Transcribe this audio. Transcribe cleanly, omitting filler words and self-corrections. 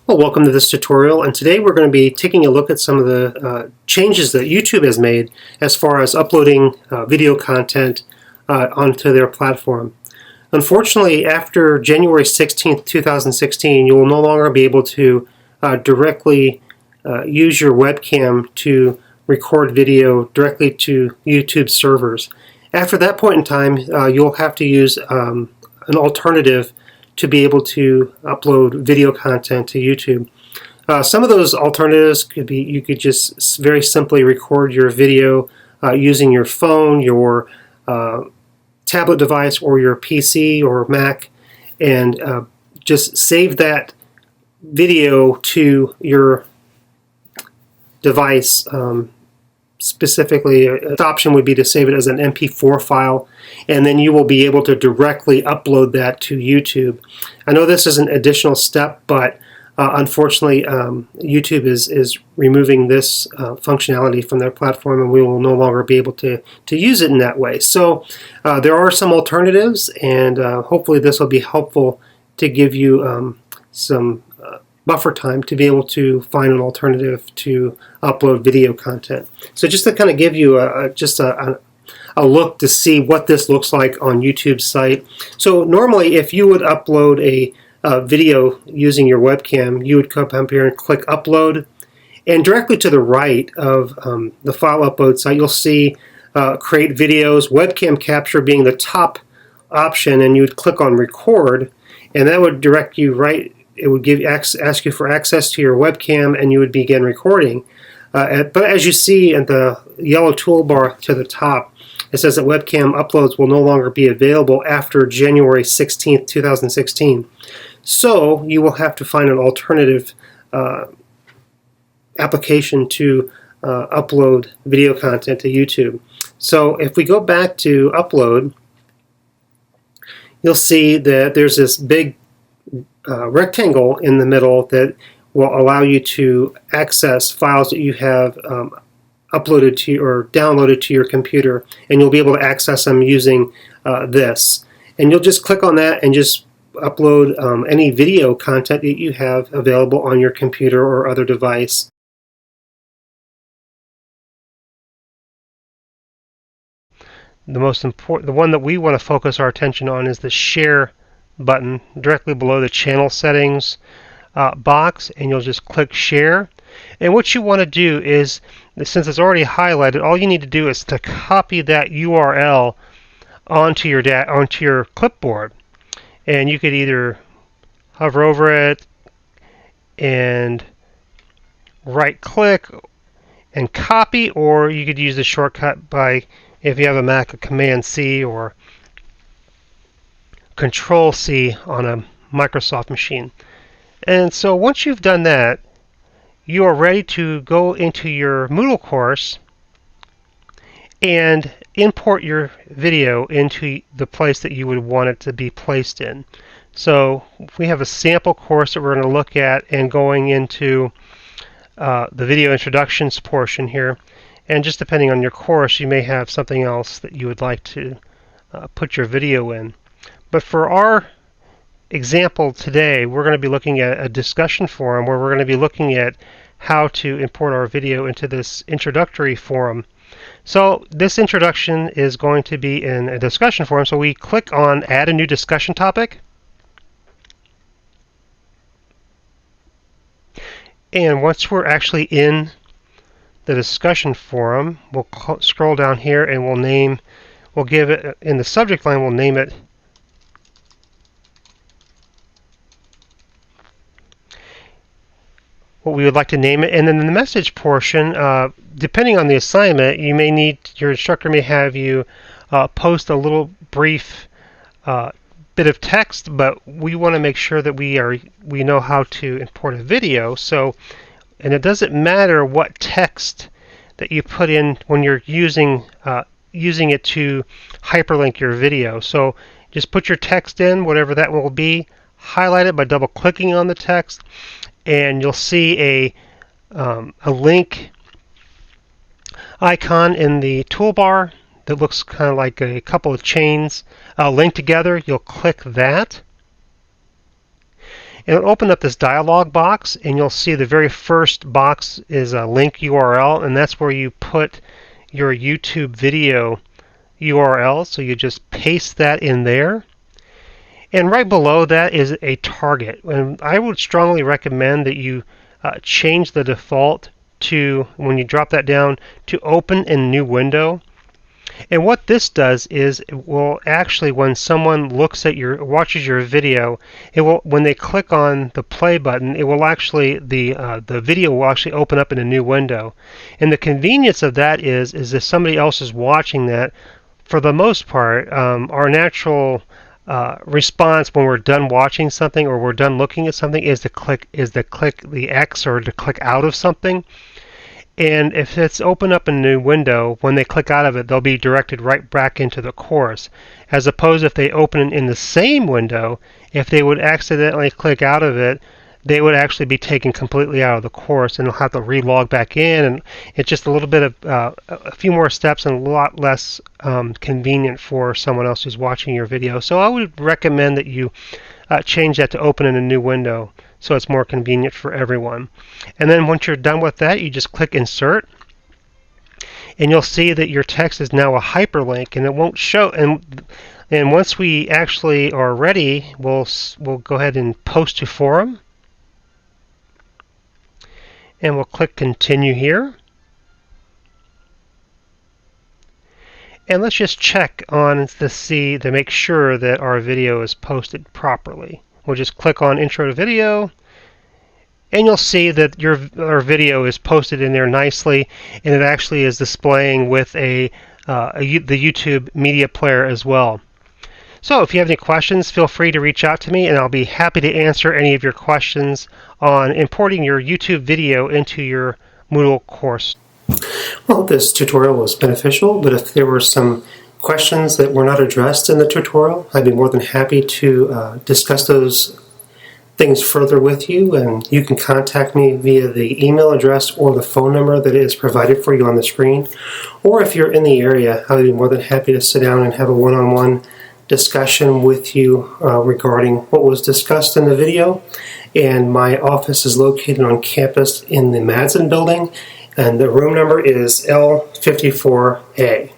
Well, welcome to this tutorial, and today we're going to be taking a look at some of the changes that YouTube has made as far as uploading video content onto their platform. Unfortunately, after January 16th, 2016, you will no longer be able to directly use your webcam to record video directly to YouTube servers. After that point in time, you'll have to use an alternative to be able to upload video content to YouTube. Some of those alternatives could be you could just very simply record your video using your phone, your tablet device, or your PC or Mac, and just save that video to your device. Specifically, an option would be to save it as an MP4 file, and then you will be able to directly upload that to YouTube. I know this is an additional step, but unfortunately YouTube is removing this functionality from their platform, and we will no longer be able to use it in that way. So there are some alternatives, and hopefully this will be helpful to give you some buffer time to be able to find an alternative to upload video content. So just to kind of give you a look to see what this looks like on YouTube's site. So normally if you would upload a video using your webcam, you would come up here and click upload, and directly to the right of the file upload site you'll see create videos, webcam capture being the top option, and you would click on record, and that would direct you right. It would ask you for access to your webcam, and you would begin recording. But as you see in the yellow toolbar to the top, it says that webcam uploads will no longer be available after January 16th, 2016. So you will have to find an alternative application to upload video content to YouTube. So if we go back to upload, you'll see that there's this big rectangle in the middle that will allow you to access files that you have uploaded to or downloaded to your computer, and you'll be able to access them using this. And you'll just click on that and just upload any video content that you have available on your computer or other device. The most important, the one that we want to focus our attention on, is the share button directly below the channel settings box, and you'll just click share. And what you want to do is, since it's already highlighted, all you need to do is to copy that URL onto your clipboard, and you could either hover over it and right click and copy, or you could use the shortcut by, if you have a Mac, a Command C or Control C on a Microsoft machine. And so once you've done that, you are ready to go into your Moodle course and import your video into the place that you would want it to be placed in. So we have a sample course that we're going to look at, and going into the video introductions portion here. And just depending on your course, you may have something else that you would like to put your video in. But for our example today, we're going to be looking at a discussion forum where we're going to be looking at how to import our video into this introductory forum. So this introduction is going to be in a discussion forum, so we click on add a new discussion topic. And once we're actually in the discussion forum, we'll scroll down here and we'll give it, in the subject line, we'll name it what we would like to name it. And then in the message portion, depending on the assignment, your instructor may have you post a little brief bit of text, but we want to make sure that we know how to import a video. So, and it doesn't matter what text that you put in when you're using it to hyperlink your video. So just put your text in, whatever that will be, highlight it by double clicking on the text, and you'll see a link icon in the toolbar that looks kind of like a couple of chains linked together. You'll click that, And it'll open up this dialog box, and you'll see the very first box is a link URL, and that's where you put your YouTube video URL. So you just paste that in there. And right below that is a target. And I would strongly recommend that you change the default to, when you drop that down, to open in new window. And what this does is it will actually, when someone looks at watches your video, it will, when they click on the play button, it will actually, the video will actually open up in a new window. And the convenience of that is if somebody else is watching that, for the most part, our natural response when we're done watching something or we're done looking at something is to click the X or to click out of something. And if it's open up in a new window, when they click out of it, they'll be directed right back into the course. As opposed if they open it in the same window, if they would accidentally click out of it, they would actually be taken completely out of the course, and they'll have to re-log back in. And it's just a little bit of a few more steps and a lot less convenient for someone else who's watching your video. So I would recommend that you change that to open in a new window, so it's more convenient for everyone. And then once you're done with that, you just click Insert, and you'll see that your text is now a hyperlink, and it won't show. And once we actually are ready, we'll go ahead and post to forum, and we'll click Continue here. And let's just check on to make sure that our video is posted properly. We'll just click on Intro to Video, and you'll see that our video is posted in there nicely, and it actually is displaying with the YouTube media player as well. So if you have any questions, feel free to reach out to me, and I'll be happy to answer any of your questions on importing your YouTube video into your Moodle course. Well, this tutorial was beneficial, but if there were some questions that were not addressed in the tutorial, I'd be more than happy to discuss those things further with you, and you can contact me via the email address or the phone number that is provided for you on the screen. Or if you're in the area, I'd be more than happy to sit down and have a one-on-one discussion with you regarding what was discussed in the video. And my office is located on campus in the Madsen building, and the room number is L54A.